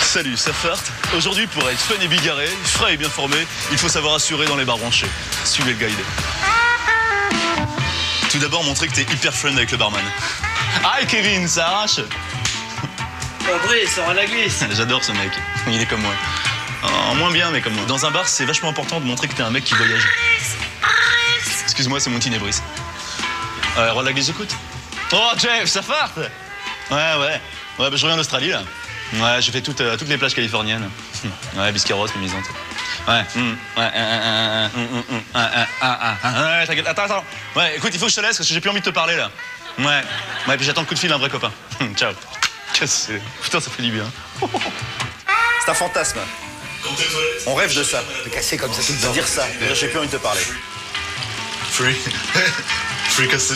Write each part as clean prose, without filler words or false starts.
Salut, c'est Fart. Aujourd'hui, pour être fun et bigarré, frais et bien formé, il faut savoir assurer dans les bars branchés. Suivez le guide. Tout d'abord, montrer que t'es hyper friend avec le barman. Hi Kevin, ça arrache. André, sort à la glisse. J'adore ce mec, il est comme moi. En moins bien, mais comme moi. Dans un bar, c'est vachement important de montrer que t'es un mec qui voyage. Excuse-moi, c'est mon tinébris. Roi de la glisse, j'écoute. Oh, Jeff, ça farte. Ouais, bah, je reviens d'Australie, là. Ouais, j'ai fait toutes les plages californiennes. Ouais, Biscarrosse, Mimizante. Ouais, t'inquiète, attends. Ouais, écoute, il faut que je te laisse parce que j'ai plus envie de te parler, là. Ouais, puis j'attends le coup de fil d'un vrai copain. Ciao. Cassé. Putain, ça fait du bien. C'est un fantasme. On rêve de ça. De casser comme ça tout le De temps. dire ça. Déjà, j'ai plus envie de te parler. Free cassé.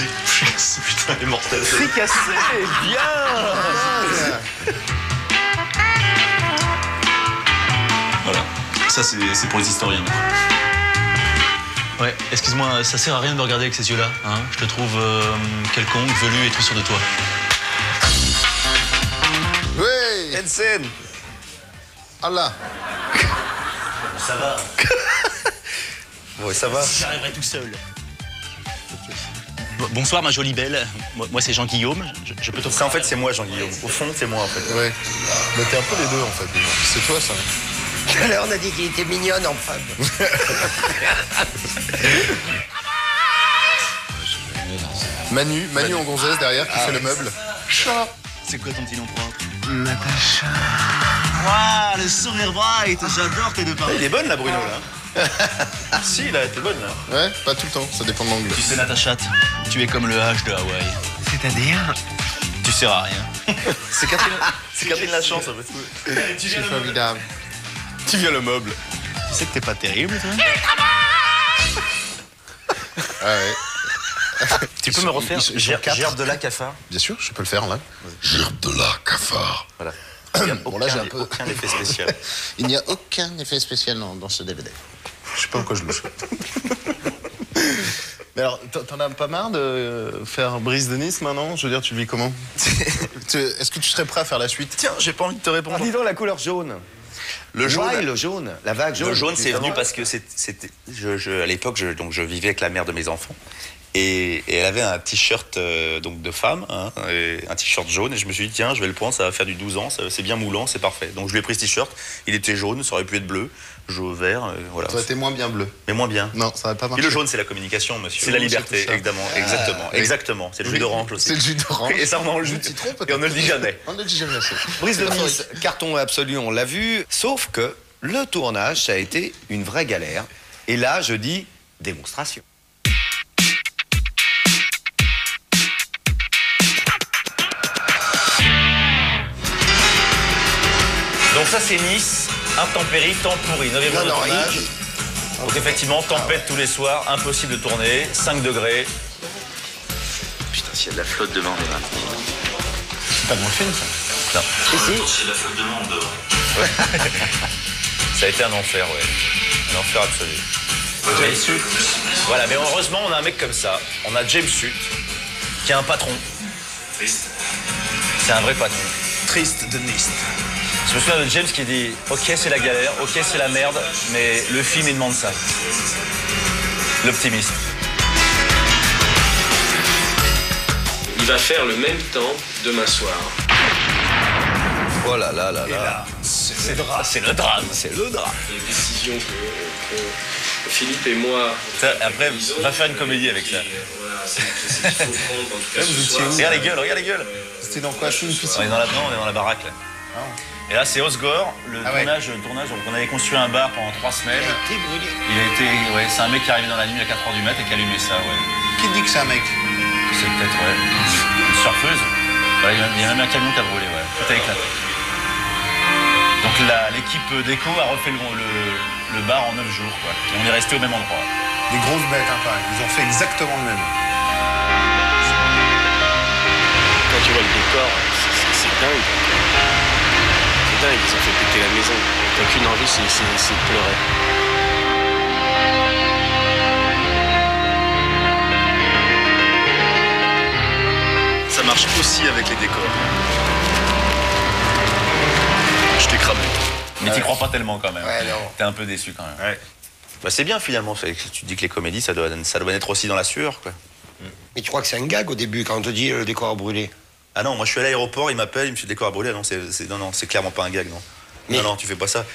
Putain, il est mortel. Fricassé, bien. Voilà. Ça, c'est pour les historiens. Ouais, excuse-moi, ça sert à rien de me regarder avec ces yeux-là. Hein, je te trouve quelconque, velu et trop sûr de toi. Oui. Hensen. Allah. Ça va. Ouais, ça va. J'arriverai tout seul. Bonsoir, ma jolie belle. Moi c'est Jean-Guillaume. Je peux Ça, en fait, c'est moi, Jean-Guillaume. Au fond, c'est moi, en fait. Ouais. Mais t'es un peu les deux, en fait. C'est toi, ça. Tout à l'heure, on a dit qu'il était mignonne en femme. Manu en gonzesse derrière qui fait le meuble. Chat. C'est quoi ton petit nom propre? Natacha. Waouh, le sourire bright. J'adore tes deux parents. Il est bonne, la Bruno, là. Si, là, t'es bonne, là. Ouais, pas tout le temps, ça dépend de l'angle. Tu sais, Natacha, tu es comme le H de Hawaï. C'est-à-dire? Tu sers à rien. C'est Catherine Lachance, en fait. C'est formidable. Tu viens le meuble. Tu sais que t'es pas terrible, toi? Ah ouais. Tu peux me refaire Gerbe de la cafard? Bien sûr, je peux le faire, là. Gerbe de la cafard. Voilà. Bon, là, j'ai un peu... Aucun effet spécial. Il n'y a aucun effet spécial dans ce DVD. Je sais pas pourquoi je le souhaite. Mais alors, t'en as pas marre de faire Brise de Nice maintenant? Je veux dire, tu le vis comment? Est-ce que tu serais prêt à faire la suite? Tiens, j'ai pas envie de te répondre. Dis donc la couleur jaune. Le jaune. Ouais, le jaune. La vague jaune. Le jaune, c'est venu pas parce que c'était. À l'époque, je vivais avec la mère de mes enfants. Et elle avait un t-shirt donc de femme, hein, et un t-shirt jaune. Et je me suis dit, tiens, je vais le prendre, ça va faire du 12 ans, c'est bien moulant, c'est parfait. Donc je lui ai pris ce t-shirt. Il était jaune, ça aurait pu être bleu, jaune, vert, voilà. Ça aurait été moins bien bleu. Mais moins bien. Non, ça n'aurait pas marché. Et le jaune, c'est la communication, monsieur. C'est la liberté, évidemment. Exactement. oui. Exactement. C'est le jus d'orange aussi. C'est le jus d'orange. Et ça, on en le jus jus de citron, peut-être. Et on ne le dit jamais. On ne le dit jamais assez. Brise de Nice, carton absolu, on l'a vu. Sauf que le tournage, ça a été une vraie galère. Et là, je dis démonstration. Donc ça, c'est Nice, intempérie, temps pourri. 9e jour de tournage. Donc effectivement, tempête tous les soirs, impossible de tourner, 5 degrés. Putain, s'il y a de la flotte demain, on est raté. C'est pas mon film, ça. Non. S'il y a de la flotte demain, on dort. Ça a été un enfer, ouais. Un enfer absolu. James Sutt. Voilà, mais heureusement, on a un mec comme ça. On a James Sutt, qui est un patron. Triste. C'est un vrai patron. Triste de Nice. Je me souviens de James qui dit « Ok, c'est la galère, ok, c'est la merde, mais le film, il demande ça. » L'optimiste. Il va faire le même temps demain soir. Oh là là là là. C'est le drame. C'est le drame. C'est le drame. Les décisions que Philippe et moi... Après, on va faire une comédie avec ça. Voilà, c'est qu'il faut prendre, en tout cas, ce soir. Regarde les gueules, regarde les gueules. C'était dans quoi? Une piscine? On est dans la baraque, là. Et là, c'est Osgore, le tournage. Donc, on avait construit un bar pendant 3 semaines. C'est un mec qui est arrivé dans la nuit à 4h du mat et qui a allumé ça, ouais. Qui dit que c'est un mec? C'est peut-être, une surfeuse. Ouais, il y a même un camion qui a brûlé, ouais. Tout a éclaté. Donc l'équipe déco a refait le bar en 9 jours, quoi. Et on est resté au même endroit. Des grosses bêtes, hein, pareil. Ils ont fait exactement le même. Quand tu vois le décor, c'est dingue. C'est dingue, ils ont fait péter la maison. T'as qu'une envie, c'est de pleurer. marche aussi avec les décors. Je t'ai cramé. Mais t'y crois pas tellement quand même. Ouais, non. T'es un peu déçu quand même. Ouais. Bah, c'est bien finalement. Tu dis que les comédies, ça doit être aussi dans la sueur, quoi. Mais tu crois que c'est un gag au début quand on te dit le décor a brûlé? Ah non, moi je suis à l'aéroport, il m'appelle, il me fait le décor à brûler. Ah non, c'est clairement pas un gag, non. Mais- Non, tu fais pas ça.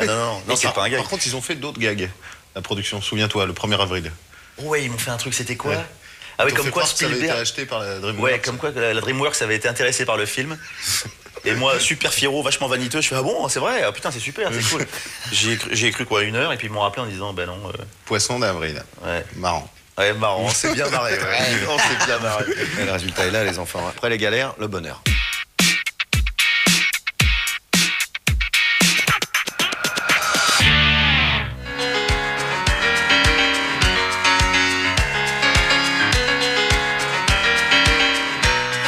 Ah, non, c'est pas un gag. Par contre, ils ont fait d'autres gags. La production, souviens-toi, le 1er avril. Ouais, ils m'ont fait un truc, c'était quoi? Ouais. Ah oui, Ils t'ont comme fait quoi croire que ça avait été Spielberg. acheté par la DreamWorks. Ouais, comme quoi la DreamWorks avait été intéressée par le film. Et moi, super fiero, vachement vaniteux, je fais ah bon, c'est vrai, ah, putain, c'est super, c'est cool. J'y ai cru quoi, 1 heure, et puis ils m'ont rappelé en disant ben non. Poisson d'avril. Ouais. Marrant. Ouais, marrant, c'est bien marré, ouais. Non, c'est bien marré. Et le résultat est là, les enfants. Après les galères, le bonheur.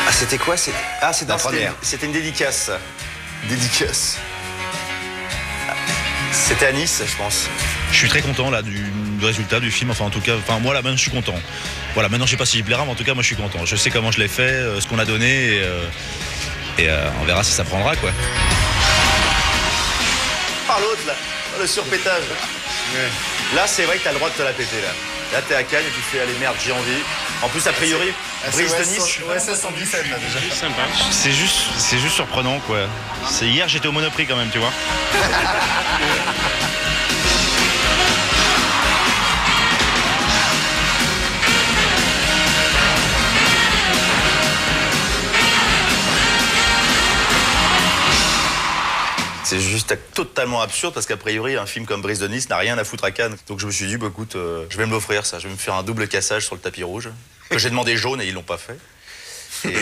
Ah, c'était quoi? C'est La première. C'était une dédicace. Dédicace. C'était à Nice, je pense. Je suis très content là du résultat du film. Enfin en tout cas, moi là maintenant je suis content. Voilà, maintenant je sais pas si j'y plaira, mais en tout cas moi je suis content. Je sais comment je l'ai fait, ce qu'on a donné et on verra si ça prendra quoi. Par l'autre là, le surpétage. Là, c'est vrai que t'as le droit de te la péter là. Là, t'es à Cannes et tu fais allez merde, j'ai envie. En plus, a priori, Brise de Nice. Ouais, 117 là déjà. Sympa. C'est juste surprenant quoi. C'est hier j'étais au Monoprix quand même, tu vois. C'est juste totalement absurde parce qu'a priori, un film comme Brise de Nice n'a rien à foutre à Cannes. Donc je me suis dit, bah écoute, je vais me l'offrir ça. Je vais me faire un double cassage sur le tapis rouge. Que j'ai demandé jaune et ils l'ont pas fait. Et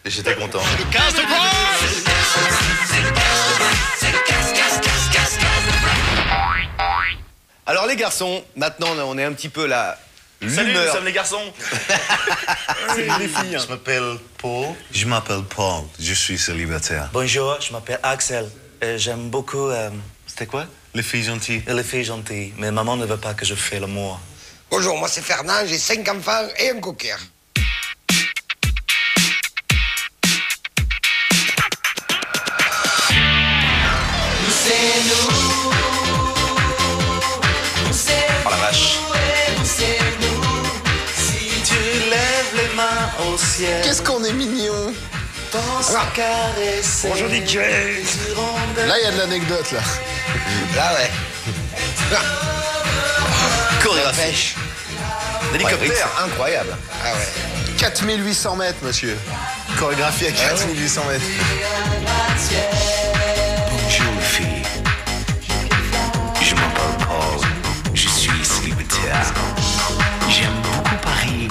j'étais content. Alors les garçons, maintenant on est un petit peu là. Salut, nous L'humeur. sommes les garçons. Les filles. Je m'appelle Paul. Je m'appelle Paul. Je suis célibataire. Bonjour, je m'appelle Axel. J'aime beaucoup. C'était quoi? Les filles gentilles. Les filles gentilles. Mais maman ne veut pas que je fasse l'amour. Bonjour, moi c'est Fernand, j'ai 5 enfants et un cocker. Oh la vache. Qu'est-ce qu'on est mignon. Bonjour DJ. Là, il y a de l'anecdote là. Là ouais. Chorégraphie. Pêche. D'hélicoptère. Incroyable. Ah ouais. 4800 mètres, monsieur. Chorégraphie à 4800 mètres. Bonjour les filles. Je m'appelle Paul. Je suis célibataire. J'aime beaucoup Paris.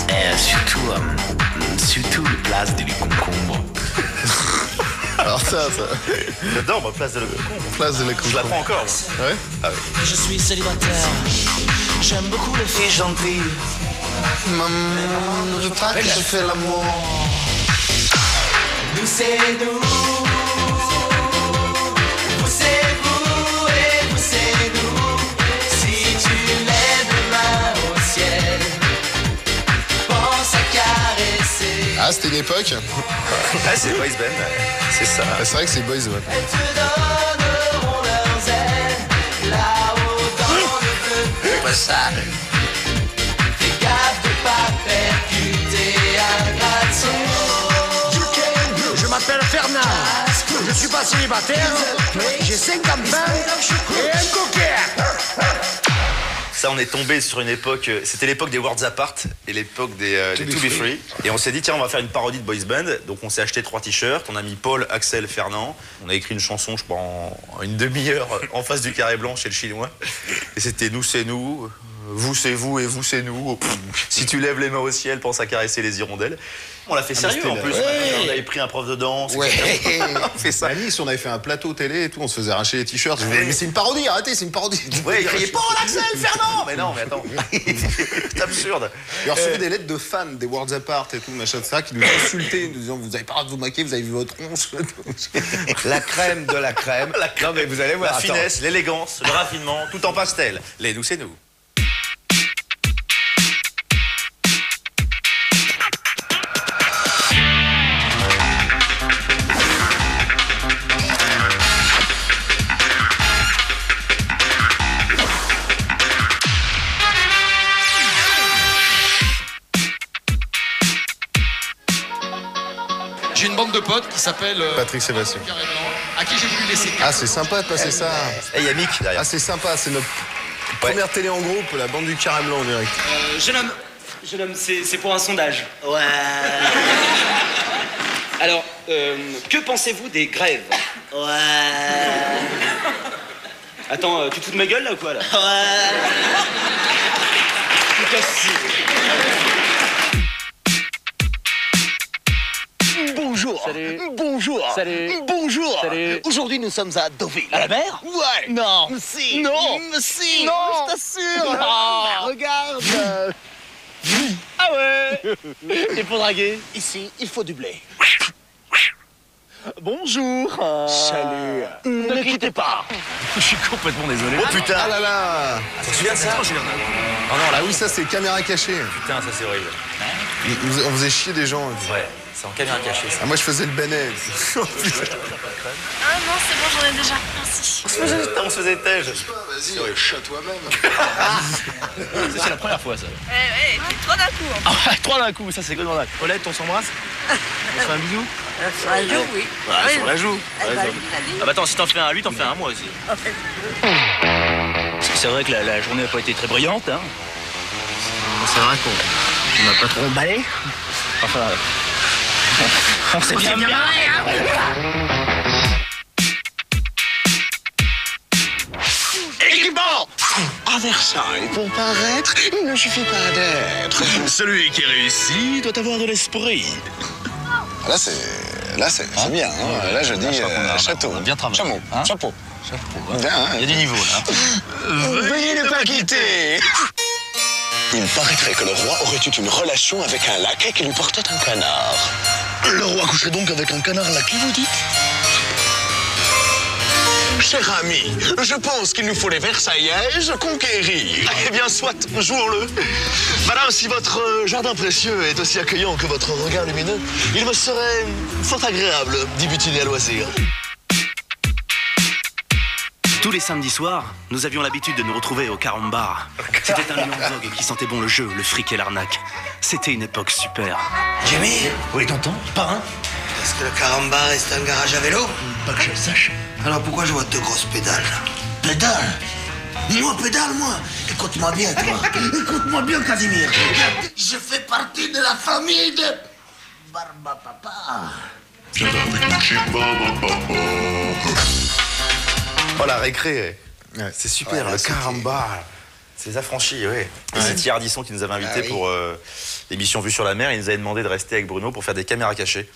Et surtout les places de concombre. Alors ça. J'adore ma place de le concombre. Place de la Je la prends encore. Moi. Ouais. Je suis célibataire. J'aime beaucoup les filles gentilles. Maman, je veux pas que je fais l'amour. Nous c'est nous. Vous c'est vous et vous c'est nous. Si tu lèves les mains au ciel, pense à caresser. Ah, c'était une époque. Ah, c'est Boys Band. C'est ça. C'est vrai que c'est Boys, ouais. Elles te donneront leurs ailes là-haut dans le feu. Pas ça. Fais gaffe de pas percuter un gratte-ciel. Je m'appelle Fernand. Je suis pas célibataire. J'ai 5 enfants et un cocker. Ça, on est tombé sur une époque. C'était l'époque des Worlds Apart et l'époque des To Be Free. Et on s'est dit, tiens, on va faire une parodie de Boys Band. Donc, on s'est acheté 3 t-shirts. On a mis Paul, Axel, Fernand. On a écrit une chanson, je crois, en une demi-heure en face du carré blanc chez le Chinois. Et c'était nous, c'est nous. Vous, c'est vous et vous, c'est nous. Si tu lèves les mains au ciel, pense à caresser les hirondelles. On l'a fait sérieux en plus. On avait pris un prof de danse. Ouais. On fait ça. À Nice, on avait fait un plateau télé et tout, on se faisait arracher les t-shirts. Je disais, mais c'est une parodie, arrêtez, c'est une parodie. Ouais, il criait Paul, Axel, Fernand. Mais non, mais attends. C'est absurde. Et on recevait des lettres de fans des Worlds Apart et tout, machin de ça, qui nous insultaient, nous disant, vous avez pas le droit de vous maquiller, vous avez vu votre once. La crème de la crème. Non mais vous allez voir. La attends. finesse, l'élégance, le raffinement, tout en pastel. Les nous, c'est nous. de potes qui s'appelle Patrick Sébastien. Carré Blanc, à qui j'ai voulu laisser. Ah, c'est sympa de passer ça. Et il y a Mick derrière. Ah, c'est sympa, c'est notre première télé en groupe, la bande du Carré Blanc en direct. Jeune homme, c'est pour un sondage. Ouais. Alors, que pensez-vous des grèves? Ouais. Attends, tu te fous de ma gueule là ou quoi là? Ouais. Bonjour. Salut. Bonjour. Salut. Bonjour. Salut. Aujourd'hui, nous sommes à Deauville. À la mer? Ouais. Non. Si. Non. Si. Non. Je t'assure. Non. Regarde. Ah ouais. Et pour draguer? Ici, il faut du blé. Bonjour. Salut. Ne quittez pas. Je suis complètement désolé. Oh putain. Ah là là. Tu te souviens de ça? Oh non, là oui, ça c'est caméra cachée. Putain, ça c'est horrible. On faisait chier des gens. Ouais, c'est en caméra cachée ça. Ah, moi je faisais le Benet. Oh, putain. Ah non, c'est bon, j'en ai déjà. Merci. On se faisait tège. Vas-y, chat toi-même. C'est la première fois ça. Ouais, trois d'un coup. Ah ouais, 3 d'un coup, ça c'est complètement dingue. Paulette, on s'embrasse? On se fait un bisou? Sur la joue, oui. Ouais, sur la joue. Vas-y, Ouais, vas-y. Ah bah attends, si t'en fais un à lui, t'en fais un à moi aussi. C'est vrai que la journée n'a pas été très brillante, hein. C'est vrai qu'on n'a pas trop emballé. Enfin, on s'est bien marré, hein. Équipement. À Versailles, pour paraître, il ne suffit pas d'être. Celui qui réussit doit avoir de l'esprit. Là, c'est bien. Hein. Là, je dis château. Bien travaillé. Chameau. Hein? Chapeau. Bien, hein. Il y a du niveau là. Veuillez ne pas quitter. Il paraîtrait que le roi aurait eu une relation avec un laquais qui lui portait un canard. Le roi coucherait donc avec un canard laquais, vous dites? Cher ami, je pense qu'il nous faut les Versaillaises conquérir. Eh bien, soit, jouons-le. Madame, si votre jardin précieux est aussi accueillant que votre regard lumineux, il me serait fort agréable d'y butiner à loisir. Tous les samedis soirs, nous avions l'habitude de nous retrouver au Carambar. C'était un lieu en vogue qui sentait bon le jeu, le fric et l'arnaque. C'était une époque super. Jimmy? Oui, tonton? Parrain? Est-ce que le Carambar est un garage à vélo? Pas que je le sache. Alors pourquoi je vois deux grosses pédales? Pédales? Moi, pédale, moi? Écoute-moi bien, toi. Écoute-moi bien, Casimir. Je fais partie de la famille de... Barbapapa. Oh la récré. Ouais. C'est super, Ouais, le c'était- Caramba. C'est les affranchis, ouais. Et c'est Thierry Ardisson qui nous avait invités Ah oui. pour l'émission Vue sur la mer. Il nous avait demandé de rester avec Bruno pour faire des caméras cachées.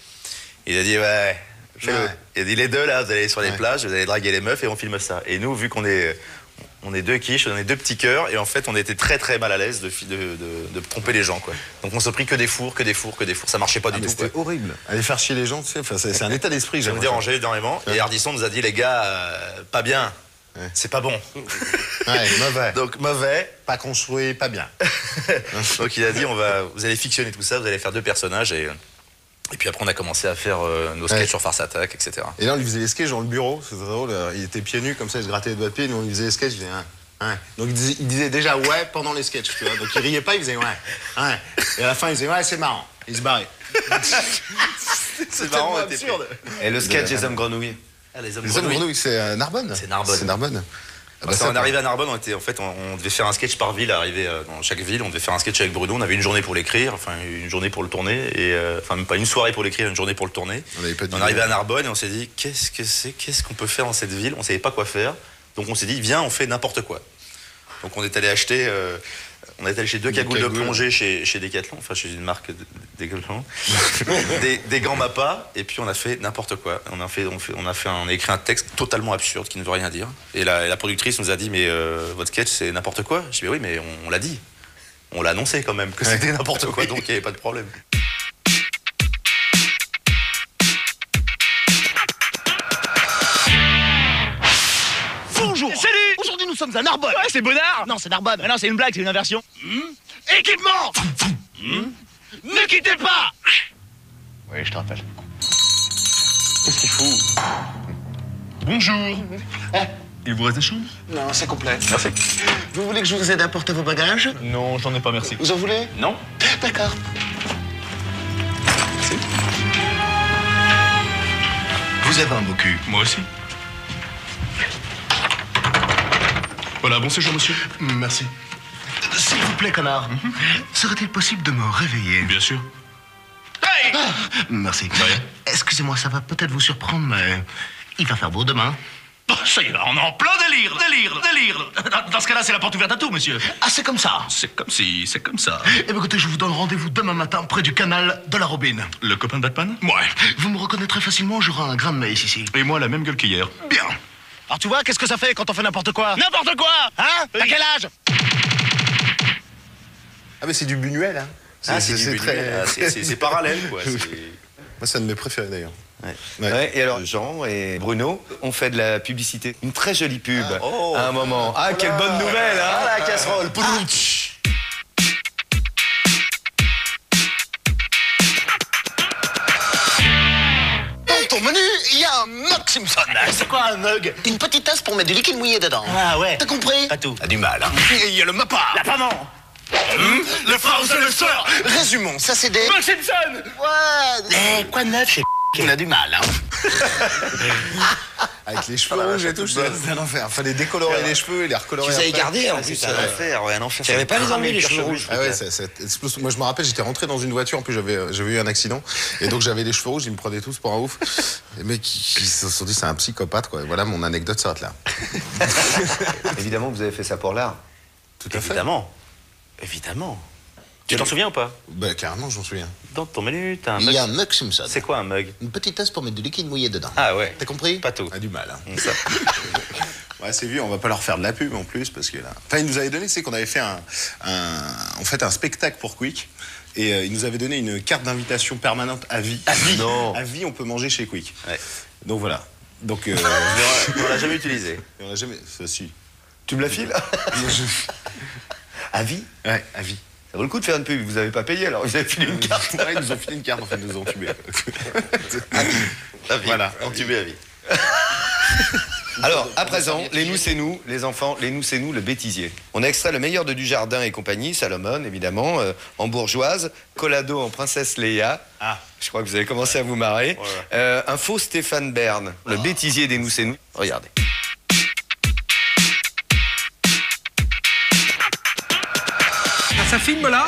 Il a dit, ouais, fais-le. Ouais. Il a dit, les deux là, vous allez aller sur les Ouais. plages, vous allez draguer les meufs et on filme ça. Et nous, vu qu'on est deux quiches, on est deux petits cœurs, et en fait, on était très très mal à l'aise de tromper les gens, quoi. Donc on se prit que des fours. Ça marchait pas Ah, du mais tout, c'était quoi. horrible. Aller faire chier les gens, tu sais, enfin, c'est un état d'esprit. Ça nous dérangeait énormément. Et Ardisson nous a dit, les gars, pas bien. Ouais. C'est pas bon. Ouais, mauvais. Donc mauvais. Pas construit, pas bien. Donc il a dit, vous allez fictionner tout ça, vous allez faire deux personnages. Et puis après, on a commencé à faire nos sketchs Ouais. sur Farce Attack, etc. Et là, on lui faisait les sketchs dans le bureau, c'est drôle. Il était pieds nus, comme ça, il se grattait les doigts de pied, nous on lui faisait les sketchs, il faisait Donc il disait déjà ouais pendant les sketchs, tu vois. Donc il riait pas, il faisait ouais. Et à la fin, il disait ouais, c'est marrant. Il se barrait. C'est marrant, tellement était absurde. Et le sketch des hommes grenouilles. Ah, les Les hommes grenouilles, c'est Narbonne. C'est Narbonne. C'est Narbonne. Ah bah Parce ça, qu'on arrivait à Narbonne, on devait faire un sketch par ville, arriver dans chaque ville, on devait faire un sketch avec Bruno, on avait une journée pour l'écrire, enfin une journée pour le tourner, et enfin même pas une soirée pour l'écrire, une journée pour le tourner. On arrivait à Narbonne et on s'est dit, qu'est-ce qu'on peut faire dans cette ville? On savait pas quoi faire, donc on s'est dit, viens, on fait n'importe quoi. Donc on est allé acheter, chez deux cagoules de plongée chez Decathlon, enfin chez une marque Decathlon, des gants Mappa, et puis on a fait n'importe quoi. On a écrit un texte totalement absurde qui ne veut rien dire. Et la productrice nous a dit, mais votre sketch c'est n'importe quoi. Je dis, mais oui, mais on l'a dit. On l'a annoncé quand même que c'était n'importe quoi, donc il n'y avait pas de problème. Bonjour. Salut. Aujourd'hui, nous sommes à Narbonne. Ouais, c'est Bonnard. Non, c'est Narbonne. Mais non, c'est une blague, c'est une inversion. Équipement. Ne quittez pas. Oui, je te rappelle. Qu'est-ce qu'il fout? Bonjour. Il vous reste des chambres? Non, c'est complet. Merci. Vous voulez que je vous aide à porter vos bagages? Non, j'en ai pas, merci. Vous en voulez? Non. D'accord. Vous avez un beau cul. Moi aussi. Voilà, bon séjour, monsieur. Merci. S'il vous plaît, connard, serait-il possible de me réveiller? Bien sûr. Merci. Excusez-moi, ça va peut-être vous surprendre, mais il va faire beau demain. Ça y est, on est en plein délire. Dans ce cas-là, c'est la porte ouverte à tout, monsieur. Ah, c'est comme ça? C'est comme ça. Eh bien, écoutez, je vous donne rendez-vous demain matin près du canal de la Robine. Le copain de Batman? Ouais. Vous me reconnaîtrez facilement, j'aurai un grain de maïs ici. Et moi, la même gueule qu'hier. Bien. Alors, tu vois, qu'est-ce que ça fait quand on fait n'importe quoi? N'importe quoi! Hein? À quel âge? Ah, mais c'est du Buñuel, hein. C'est parallèle, quoi. Moi, c'est un de mes préférés, d'ailleurs. Ouais, et alors, Jean et Bruno ont fait de la publicité. Une très jolie pub à un moment. Ah, quelle bonne nouvelle, hein? Ah, la casserole. Dans ton menu, il y a un mug Simpson. C'est quoi un mug? Une petite tasse pour mettre du liquide mouillé dedans. Ah ouais. T'as compris? Pas tout. T'as du mal, hein. Et il y a le MAPA. La maman! Le frère et le sœur. Résumons, ça c'est des... Mug Simpson! Ouais. Mais quoi de neuf chez on a du mal, hein. Avec les cheveux rouges et tout, c'est un enfer. Fallait décolorer les cheveux et les recolorer. Tu les avais après. gardés en plus. C'est un enfer, ouais, un enfer. Tu n'avais pas les enlever, les cheveux rouges? Ah ouais, moi je me rappelle, j'étais rentré dans une voiture, en plus j'avais eu un accident, et donc j'avais les cheveux rouges, ils me prenaient tous pour un ouf. Les mecs ils se sont dit c'est un psychopathe quoi. Et voilà, mon anecdote s'arrête là. Évidemment, vous avez fait ça pour l'art. Tout à fait. Évidemment. Tu t'en souviens ou pas? Bah carrément, j'en souviens. Dans ton menu, t'as un Il mug. y a un mug Simpson. C'est quoi un mug? Une petite tasse pour mettre du liquide mouillé dedans. Ah ouais. T'as compris? Pas tout. On a du mal. Hein. Ouais, c'est vieux, on va pas leur faire de la pub en plus parce que là. Enfin, ils nous avaient donné, c'est qu'on avait fait un spectacle pour Quick. Et ils nous avaient donné une carte d'invitation permanente à vie. À vie? Non. À vie, on peut manger chez Quick. Ouais. Donc voilà. Donc, On l'a jamais utilisé. on l'a jamais. Ça, si. Tu me la files? À vie? Ouais, à vie. Ça vaut le coup de faire une pub. Vous avez pas payé, alors vous avez filé une carte. Ouais, ils nous ont filé une carte, en fait, ils nous ont entubés. À vie. Voilà. Entubé à vie. Alors, à présent, les nous c'est nous, les enfants, les nous c'est nous, le bêtisier. On a extrait le meilleur de Dujardin et compagnie, Salomon évidemment, en bourgeoise, Collado en princesse Leia. Ah. Je crois que vous avez commencé à vous marrer. Ouais. Un faux Stéphane Bern, le bêtisier des nous c'est nous. Regardez. Ça filme là?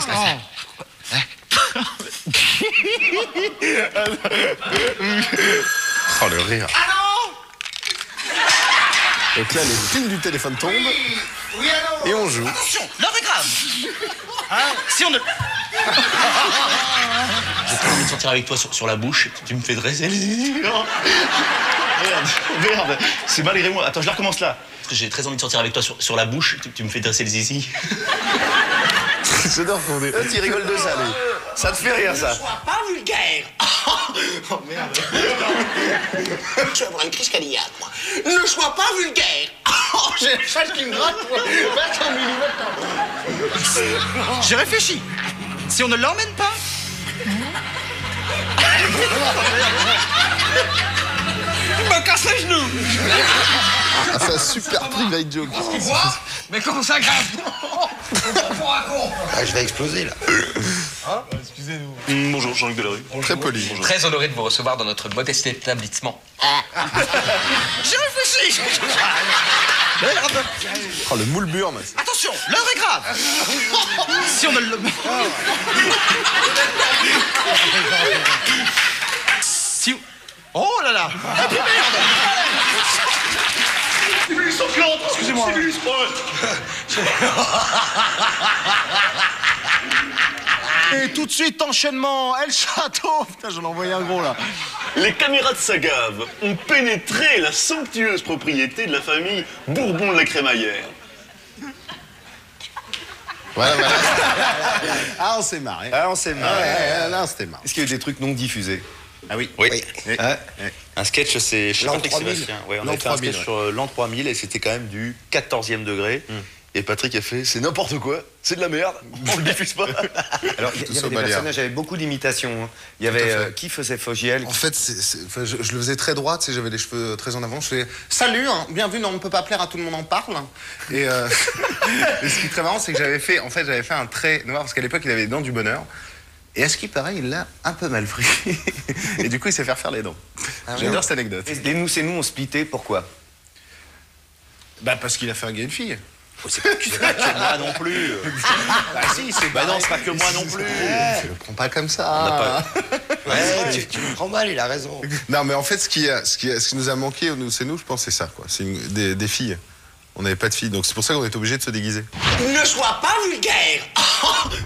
Oh, le rire. Donc là, les piles du téléphone tombent. Et on joue. Attention, l'heure est grave. Hein, si on ne... J'ai pas envie de sortir avec toi sur la bouche, tu me fais dresser les yeux. Merde, c'est malgré moi. Attends, je la recommence là. Parce que j'ai très envie de sortir avec toi sur la bouche, tu me fais dresser les zizi. J'adore qu'on est. Tu rigoles de ça, lui. Ça te fait rire, ça. Sois pas vulgaire. Oh merde. Tu vas avoir une crise cardiaque, moi. Ne sois pas vulgaire. J'ai la chasse qui me gratte. J'ai réfléchi. Si on ne l'emmène pas, il me casse les genoux. Ah, c'est un super private joke. Quoi? Mais comment ça grave? Ah, je vais exploser là. Bonjour, Jean-Luc Delarue. Très poli. Bonjour. Très honoré de vous recevoir dans notre modeste établissement. J'ai réfléchi. Merde. Oh, le moule burn. Attention, l'heure est grave. Si on ne le... Si... Oh là là. Stimulus sanglante. Excusez-moi. Stimulus. Et tout de suite, enchaînement. El Château. Putain, j'en ai envoyé un gros là. Les caméras de Sagave ont pénétré la somptueuse propriété de la famille Bourbon de la Crémaillère. Voilà. Ah, on s'est marré. Ah, on s'est marré. Ouais, là, c'était marré. Est-ce qu'il y a eu des trucs non diffusés? Ah oui. Oui. Hein? Un sketch, c'est chez L'an Patrick 3000. Sébastien. Ouais, on L'an a fait un 3000, sketch sur l'an 3000 et c'était quand même du 14e degré. Et Patrick a fait, c'est n'importe quoi, c'est de la merde, on le diffuse pas. Alors, il y avait des personnages, il y avait beaucoup d'imitations. Hein. Il y avait qui faisait Fogiel? En fait, enfin, je le faisais très droit, tu sais, j'avais les cheveux très en avant. Je fais salut, hein, bienvenue dans On ne peut pas plaire à tout le monde en parle. Et, et ce qui est très marrant, c'est que j'avais fait un trait noir parce qu'à l'époque, il avait les dents du bonheur. Et à ce qui paraît, il l'a un peu mal pris. Et du coup, il s'est fait refaire les dents. J'adore cette anecdote. Et les nous, c'est nous, on splitté, pourquoi? Bah parce qu'il a fait un gars et une fille. C'est pas que moi non plus. Bah si, c'est Bah non, c'est pas que moi non plus. Tu le prends pas comme ça. Ouais, tu me prends mal, il a raison. Non, mais en fait, ce qui nous a manqué, c'est nous, je pense, c'est ça, quoi. C'est des filles. On n'avait pas de filles, donc c'est pour ça qu'on est obligé de se déguiser. Ne sois pas vulgaire.